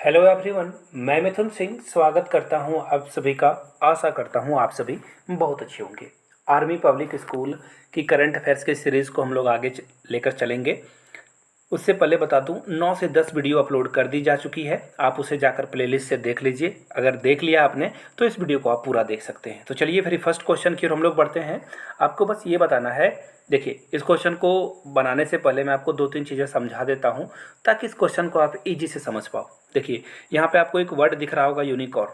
Hello everyone. मैं मिथुन सिंह स्वागत करता हूं आप सभी का। आशा करता हूं आप सभी बहुत अच्छे होंगे। आर्मी पब्लिक स्कूल की करंट अफेयर्स के सीरीज़ को हम लोग आगे लेकर चलेंगे। उससे पहले बता दूं 9 से 10 वीडियो अपलोड कर दी जा चुकी है। आप उसे जाकर प्लेलिस्ट से देख लीजिए। अगर देख लिया आपने तो इस वीडियो को आप पूरा देख सकते हैं। तो चलिए फिर फर्स्ट क्वेश्चन की ओर हम लोग बढ़ते हैं। आपको बस ये बताना है। देखिए, इस क्वेश्चन को बनाने से पहले मैं आपको दो तीन चीज़ें समझा देता हूँ ताकि इस क्वेश्चन को आप इजी से समझ पाओ। देखिए, यहाँ पे आपको एक वर्ड दिख रहा होगा, यूनिकॉर्न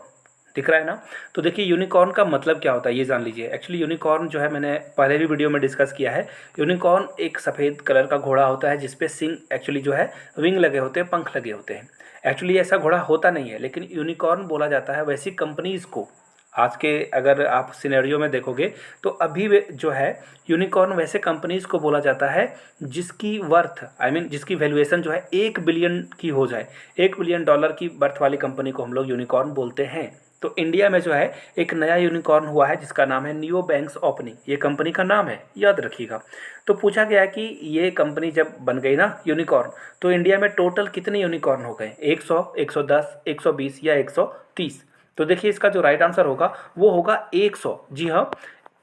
दिख रहा है ना। तो देखिए, यूनिकॉर्न का मतलब क्या होता है ये जान लीजिए। एक्चुअली यूनिकॉर्न जो है, मैंने पहले भी वीडियो में डिस्कस किया है। यूनिकॉर्न एक सफ़ेद कलर का घोड़ा होता है जिसपे सिंग एक्चुअली जो है विंग लगे होते हैं, पंख लगे होते हैं। एक्चुअली ऐसा घोड़ा होता नहीं है, लेकिन यूनिकॉर्न बोला जाता है वैसी कंपनीज़ को। आज के अगर आप सिनेरियो में देखोगे तो अभी जो है यूनिकॉर्न वैसे कंपनीज़ को बोला जाता है जिसकी वर्थ जिसकी वैल्यूएशन जो है 1 बिलियन की हो जाए। $1 बिलियन की वर्थ वाली कंपनी को हम लोग यूनिकॉर्न बोलते हैं। तो इंडिया में जो है एक नया यूनिकॉर्न हुआ है जिसका नाम है नियो बैंक्स ओपनिंग। ये कंपनी का नाम है, याद रखिएगा। तो पूछा गया कि ये कंपनी जब बन गई ना यूनिकॉर्न, तो इंडिया में टोटल कितने यूनिकॉर्न हो गए? 100, 110, 120 या 130? तो देखिए, इसका जो राइट आंसर होगा वो होगा 100। जी हाँ,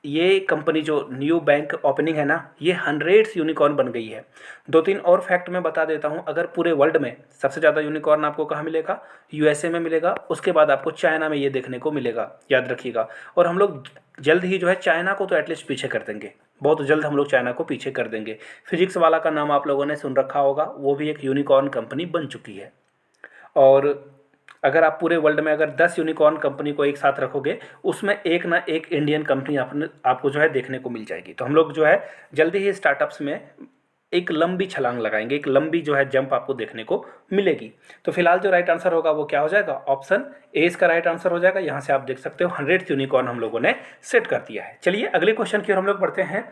ये कंपनी जो न्यू बैंक ओपनिंग है ना, ये हंड्रेड्स यूनिकॉर्न बन गई है। दो तीन और फैक्ट मैं बता देता हूँ। अगर पूरे वर्ल्ड में सबसे ज़्यादा यूनिकॉर्न आपको कहाँ मिलेगा? यूएसए में मिलेगा। उसके बाद आपको चाइना में ये देखने को मिलेगा, याद रखिएगा। और हम लोग जल्द ही जो है चाइना को तो एटलीस्ट पीछे कर देंगे। बहुत जल्द हम लोग चाइना को पीछे कर देंगे। फिजिक्स वाला का नाम आप लोगों ने सुन रखा होगा, वो भी एक यूनिकॉर्न कंपनी बन चुकी है। और अगर आप पूरे वर्ल्ड में अगर 10 यूनिकॉर्न कंपनी को एक साथ रखोगे, उसमें एक ना एक इंडियन कंपनी आपको जो है देखने को मिल जाएगी। तो हम लोग जो है जल्दी ही स्टार्टअप्स में एक लंबी छलांग लगाएंगे, एक लंबी जो है जंप आपको देखने को मिलेगी। तो फिलहाल जो राइट आंसर होगा वो क्या हो जाएगा? ऑप्शन ए इसका राइट आंसर हो जाएगा। यहाँ से आप देख सकते हो 100 यूनिकॉर्न हम लोगों ने सेट कर दिया है। चलिए अगले क्वेश्चन की ओर हम लोग बढ़ते हैं।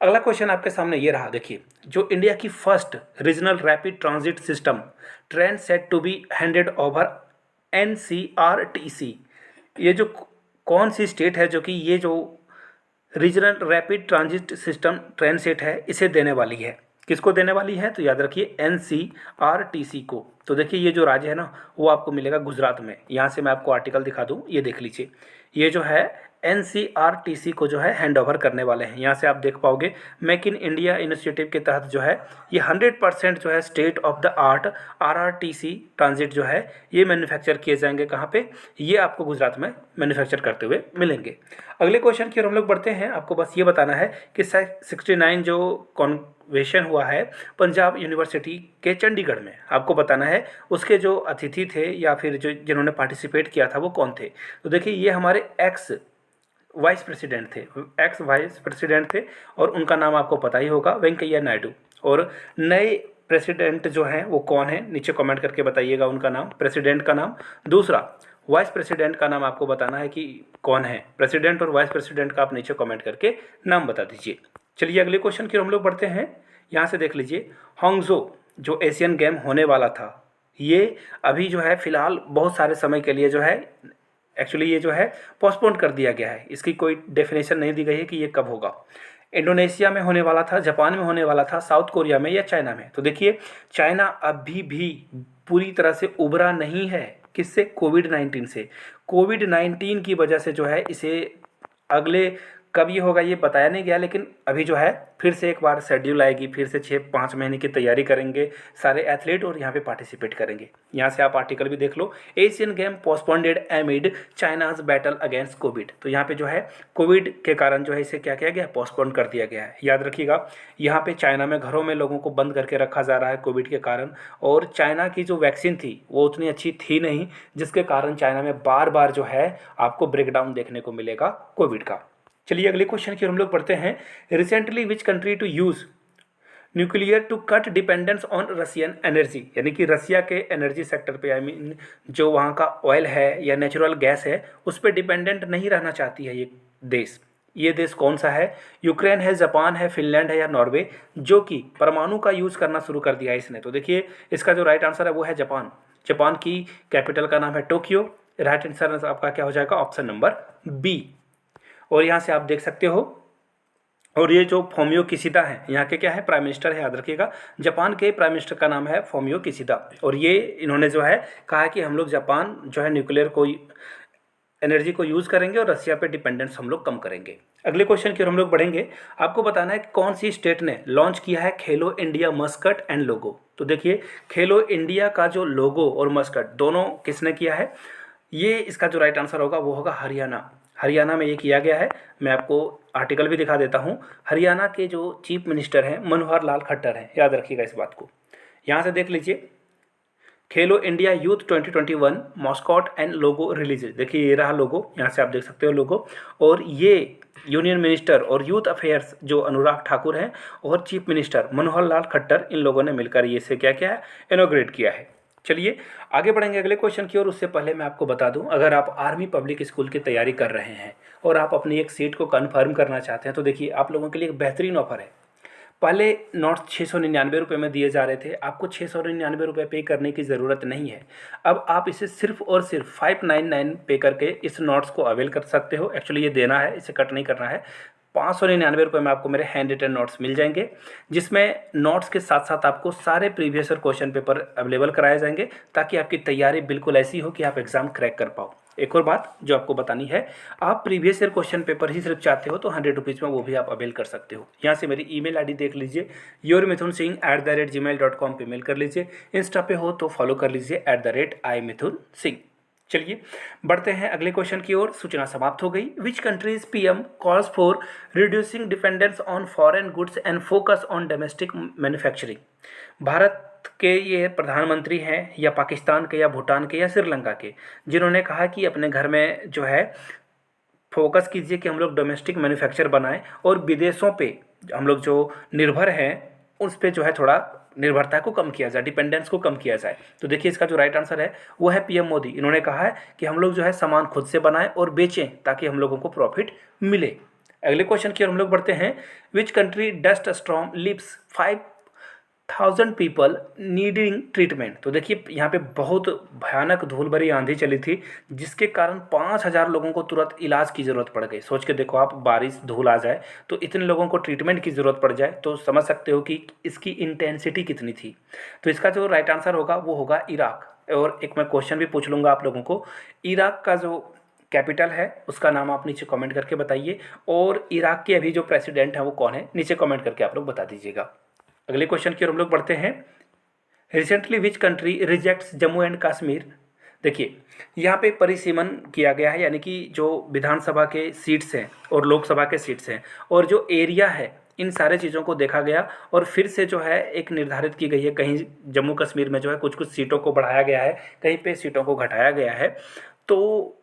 अगला क्वेश्चन आपके सामने ये रहा। देखिए, जो इंडिया की first regional rapid transit system train set to be handed over NCRTC, ये जो कौन सी स्टेट है जो कि ये जो regional rapid transit system train set है इसे देने वाली है? किसको देने वाली है? तो याद रखिए NCRTC को। तो देखिए, ये जो राज्य है ना वो आपको मिलेगा गुजरात में। यहाँ से मैं आपको आर्टिकल दिखा दूँ, ये देख लीजिए। ये जो है NCRTC को जो है हैंड ओवर करने वाले हैं। यहाँ से आप देख पाओगे मेक इन इंडिया इनिशिएटिव के तहत जो है ये 100% जो है state of the art RRTC transit जो है ये मैन्युफैक्चर किए जाएंगे। कहाँ पे? ये आपको गुजरात में मैन्युफैक्चर करते हुए मिलेंगे। अगले क्वेश्चन की ओर हम लोग बढ़ते हैं। आपको बस ये बताना है कि 69 जो कॉन्वेशन हुआ है पंजाब यूनिवर्सिटी के चंडीगढ़ में, आपको बताना है उसके जो अतिथि थे या फिर जो जिन्होंने पार्टिसिपेट किया था वो कौन थे। तो देखिए, ये हमारे एक्स वाइस प्रेसिडेंट थे और उनका नाम आपको पता ही होगा, वेंकैया नायडू। और नए प्रेसिडेंट जो हैं वो कौन है, नीचे कमेंट करके बताइएगा उनका नाम, प्रेसिडेंट का नाम। दूसरा, वाइस प्रेसिडेंट का नाम आपको बताना है कि कौन है। प्रेसिडेंट और वाइस प्रेसिडेंट का आप नीचे कमेंट करके नाम बता दीजिए। चलिए अगले क्वेश्चन की ओर हम लोग बढ़ते हैं। यहाँ से देख लीजिए, हांगझो जो एशियन गेम होने वाला था, ये अभी जो है फिलहाल बहुत सारे समय के लिए जो है एक्चुअली ये जो है पोस्टपोन कर दिया गया है। इसकी कोई डेफिनेशन नहीं दी गई है कि ये कब होगा। इंडोनेशिया में होने वाला था, जापान में होने वाला था, साउथ कोरिया में या चाइना में? तो देखिए, चाइना अभी भी पूरी तरह से उभरा नहीं है। किससे? कोविड-19 से। कोविड-19 की वजह से जो है इसे अगले कब ये होगा ये बताया नहीं गया, लेकिन अभी जो है फिर से एक बार शेड्यूल आएगी, फिर से 6-5 महीने की तैयारी करेंगे सारे एथलीट और यहाँ पे पार्टिसिपेट करेंगे। यहाँ से आप आर्टिकल भी देख लो, Asian game postponed amid China's battle against Covid. तो यहाँ पे जो है कोविड के कारण जो है इसे क्या किया गया? पोस्टपोन कर दिया गया है। याद रखिएगा, यहाँ पे चाइना में घरों में लोगों को बंद करके रखा जा रहा है कोविड के कारण। और चाइना की जो वैक्सीन थी वो उतनी अच्छी थी नहीं, जिसके कारण चाइना में बार बार जो है आपको ब्रेकडाउन देखने को मिलेगा कोविड का। चलिए अगले क्वेश्चन की ओर हम लोग पढ़ते हैं। Recently which country to use nuclear to cut dependence on Russian energy, यानी कि रसिया के एनर्जी सेक्टर पे जो वहाँ का ऑयल है या नेचुरल गैस है उस पर डिपेंडेंट नहीं रहना चाहती है ये देश। ये देश कौन सा है? यूक्रेन है, जापान है, फिनलैंड है या नॉर्वे, जो कि परमाणु का यूज़ करना शुरू कर दिया है इसने। तो देखिए, इसका जो राइट आंसर है वो है जापान। जापान की कैपिटल का नाम है टोक्यो। राइट आंसर आपका क्या हो जाएगा? Option number B. और यहाँ से आप देख सकते हो और ये जो फोमियो किशिदा है, यहाँ के क्या है, प्राइम मिनिस्टर है, याद रखिएगा। जापान के प्राइम मिनिस्टर का नाम है फोमियो किशिदा। और ये इन्होंने जो है कहा कि हम लोग जापान जो है न्यूक्लियर को एनर्जी को यूज़ करेंगे और रशिया पे डिपेंडेंस हम लोग कम करेंगे। अगले क्वेश्चन की ओर हम लोग बढ़ेंगे। आपको बताना है कि कौन सी स्टेट ने लॉन्च किया है खेलो इंडिया मस्कट एंड लोगो। तो देखिए, खेलो इंडिया का जो लोगो और मस्कट दोनों किसने किया है, ये इसका जो राइट आंसर होगा वो होगा हरियाणा। हरियाणा में ये किया गया है। मैं आपको आर्टिकल भी दिखा देता हूँ। हरियाणा के जो चीफ मिनिस्टर हैं मनोहर लाल खट्टर हैं, याद रखिएगा इस बात को। यहाँ से देख लीजिए, Khelo India youth 2021 mascot and logo release. देखिए ये रहा लोगो, यहाँ से आप देख सकते हो लोगो। और ये यूनियन मिनिस्टर और यूथ अफेयर्स जो अनुराग ठाकुर हैं और चीफ मिनिस्टर मनोहर लाल खट्टर, इन लोगों ने मिलकर ये से क्या किया है, इनॉग्रेट किया है। चलिए आगे बढ़ेंगे अगले क्वेश्चन की ओर। उससे पहले मैं आपको बता दूं, अगर आप आर्मी पब्लिक स्कूल की तैयारी कर रहे हैं और आप अपनी एक सीट को कन्फर्म करना चाहते हैं, तो देखिए आप लोगों के लिए एक बेहतरीन ऑफर है। पहले नोट्स 699 में दिए जा रहे थे, आपको 699 पे करने की ज़रूरत नहीं है। अब आप इसे सिर्फ और सिर्फ 599 पे करके इस नोट्स को अवेल कर सकते हो। एक्चुअली ये देना है, इसे कट नहीं करना है। 599 में आपको मेरे हैंड रिटन नोट्स मिल जाएंगे, जिसमें नोट्स के साथ साथ आपको सारे previous year question paper available कराए जाएंगे, ताकि आपकी तैयारी बिल्कुल ऐसी हो कि आप एग्ज़ाम क्रैक कर पाओ। एक और बात जो आपको बतानी है, आप प्रीवियस ईयर क्वेश्चन पेपर ही सिर्फ चाहते हो तो 100 रुपीज़ में वो भी आप अवेल कर सकते हो। यहाँ से मेरी ईमेल आईडी देख लीजिए, yourmithunsingh@gmail.com पे मेल कर लीजिए। इंस्टा पे हो तो फॉलो कर लीजिए @iMithunSingh। चलिए बढ़ते हैं अगले क्वेश्चन की ओर। सूचना समाप्त हो गई। Which countries PM calls for reducing dependence on foreign goods and focus on domestic manufacturing. Bharat के ये प्रधानमंत्री हैं या पाकिस्तान के या भूटान के या श्रीलंका के, जिन्होंने कहा कि अपने घर में जो है फोकस कीजिए कि हम लोग डोमेस्टिक मैन्युफैक्चर बनाएं और विदेशों पे हम लोग जो निर्भर हैं उस पे जो है थोड़ा निर्भरता को कम किया जाए, डिपेंडेंस को कम किया जाए। तो देखिए इसका जो राइट आंसर है वो है पीएम मोदी। इन्होंने कहा है कि हम लोग जो है सामान खुद से बनाएं और बेचें ताकि हम लोगों को प्रॉफिट मिले। अगले क्वेश्चन की ओर हम लोग बढ़ते हैं। Which country dust storm leaves 5,000 people needing treatment. तो देखिए यहाँ पे बहुत भयानक धूल भरी आंधी चली थी, जिसके कारण 5,000 लोगों को तुरंत इलाज की ज़रूरत पड़ गई। सोच के देखो आप, बारिश धूल आ जाए तो इतने लोगों को ट्रीटमेंट की ज़रूरत पड़ जाए, तो समझ सकते हो कि इसकी इंटेंसिटी कितनी थी। तो इसका जो राइट आंसर होगा वो होगा इराक। और एक मैं क्वेश्चन भी पूछ लूँगा आप लोगों को, इराक का जो कैपिटल है उसका नाम आप नीचे कमेंट करके बताइए, और इराक के अभी जो प्रेसिडेंट हैं वो कौन है, नीचे कमेंट करके आप लोग बता दीजिएगा। अगले क्वेश्चन की ओर हम लोग बढ़ते हैं। Recently which country rejects Jammu and Kashmir. देखिए यहाँ पे परिसीमन किया गया है, यानी कि जो विधानसभा के सीट्स हैं और लोकसभा के सीट्स हैं और जो एरिया है, इन सारे चीज़ों को देखा गया और फिर से जो है एक निर्धारित की गई है। कहीं जम्मू कश्मीर में जो है कुछ कुछ सीटों को बढ़ाया गया है, कहीं पे सीटों को घटाया गया है। तो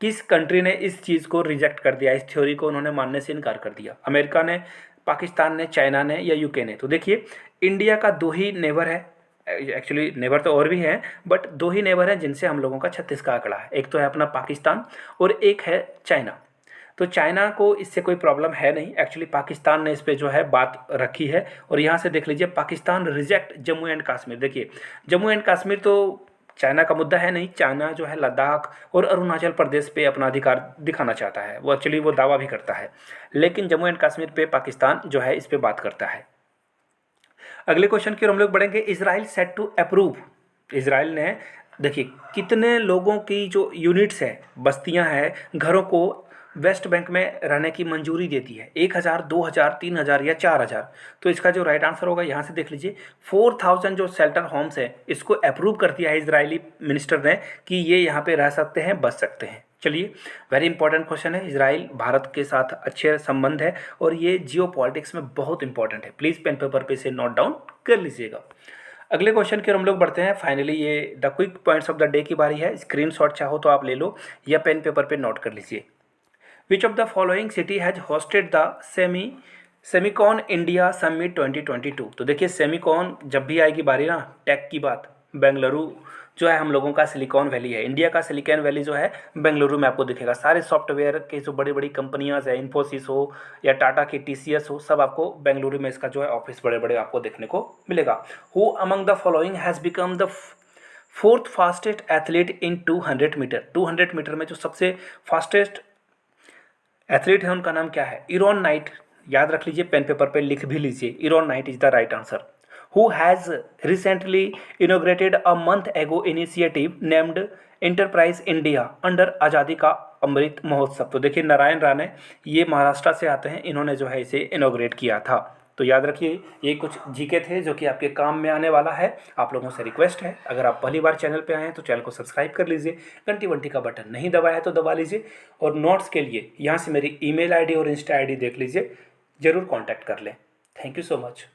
किस कंट्री ने इस चीज़ को रिजेक्ट कर दिया, इस थ्योरी को उन्होंने मानने से इनकार कर दिया? अमेरिका ने, पाकिस्तान ने, चाइना ने या यूके ने? तो देखिए इंडिया का दो ही नेबर है, एक्चुअली नेबर तो और भी हैं, बट दो ही नेबर हैं जिनसे हम लोगों का 36 का आंकड़ा है। एक तो है अपना पाकिस्तान और एक है चाइना। तो चाइना को इससे कोई प्रॉब्लम है नहीं, एक्चुअली पाकिस्तान ने इस पे जो है बात रखी है। और यहाँ से देख लीजिए, पाकिस्तान रिजेक्ट जम्मू एंड कश्मीर। देखिए जम्मू एंड कश्मीर तो चाइना का मुद्दा है नहीं, चाइना जो है लद्दाख और अरुणाचल प्रदेश पे अपना अधिकार दिखाना चाहता है, वो एक्चुअली वो दावा भी करता है। लेकिन जम्मू एंड कश्मीर पे पाकिस्तान जो है इस पे बात करता है। अगले क्वेश्चन की ओर हम लोग बढ़ेंगे। Israel set to approve. Israel ने देखिए कितने लोगों की जो यूनिट्स है, बस्तियां हैं, घरों को वेस्ट बैंक में रहने की मंजूरी देती है। 1,000, 2,000, 3,000 या 4,000? तो इसका जो राइट आंसर होगा, यहाँ से देख लीजिए, 4,000 जो शेल्टर होम्स है इसको अप्रूव कर दिया है इजरायली मिनिस्टर ने कि ये यहाँ पे रह सकते हैं, बच सकते हैं। चलिए वेरी इंपॉर्टेंट क्वेश्चन है। इजराइल भारत के साथ अच्छे संबंध है और ये जियो पॉलिटिक्स में बहुत इंपॉर्टेंट है। प्लीज़ पेन पेपर पे से नोट डाउन कर लीजिएगा। अगले क्वेश्चन की ओर हम लोग बढ़ते हैं। फाइनली ये the quick points of the day की बारी है। स्क्रीनशॉट चाहो तो आप ले लो या पेन पेपर पे नोट कर लीजिए। Which of the following city has hosted the Semicon India summit 2022। तो देखिए सेमिकॉन जब भी आएगी बारी ना टेक की बात, बेंगलुरु जो है हम लोगों का सिलिकॉन वैली है। इंडिया का सिलिकॉन वैली जो है बेंगलुरु में आपको दिखेगा। सारे सॉफ्टवेयर के जो बड़ी बड़ी कंपनियां हैं, इन्फोसिस हो या टाटा की TCS हो, सब आपको बेंगलुरु में इसका जो है ऑफिस बड़े बड़े आपको देखने को मिलेगा। Who among the following has become the fourth fastest athlete in 200 metre. 200 metre में जो सबसे फास्टेस्ट एथलीट है उनका नाम क्या है? इरॉन नाइट याद रख लीजिए, पेन पेपर पे लिख भी लीजिए, Iron Knight is the right answer. Who has recently inaugurated a month ago initiative named Enterprise India under Azadi ka Amrit Mahotsav. तो देखिए नारायण राणे ये महाराष्ट्र से आते हैं, इन्होंने जो है इसे इनोग्रेट किया था। तो याद रखिए ये कुछ जीके थे जो कि आपके काम में आने वाला है। आप लोगों से रिक्वेस्ट है, अगर आप पहली बार चैनल पे आए हैं तो चैनल को सब्सक्राइब कर लीजिए, घंटी वंटी का बटन नहीं दबाया है तो दबा लीजिए, और नोट्स के लिए यहाँ से मेरी ईमेल आईडी और इंस्टा आईडी देख लीजिए, ज़रूर कॉन्टैक्ट कर लें। Thank you so much.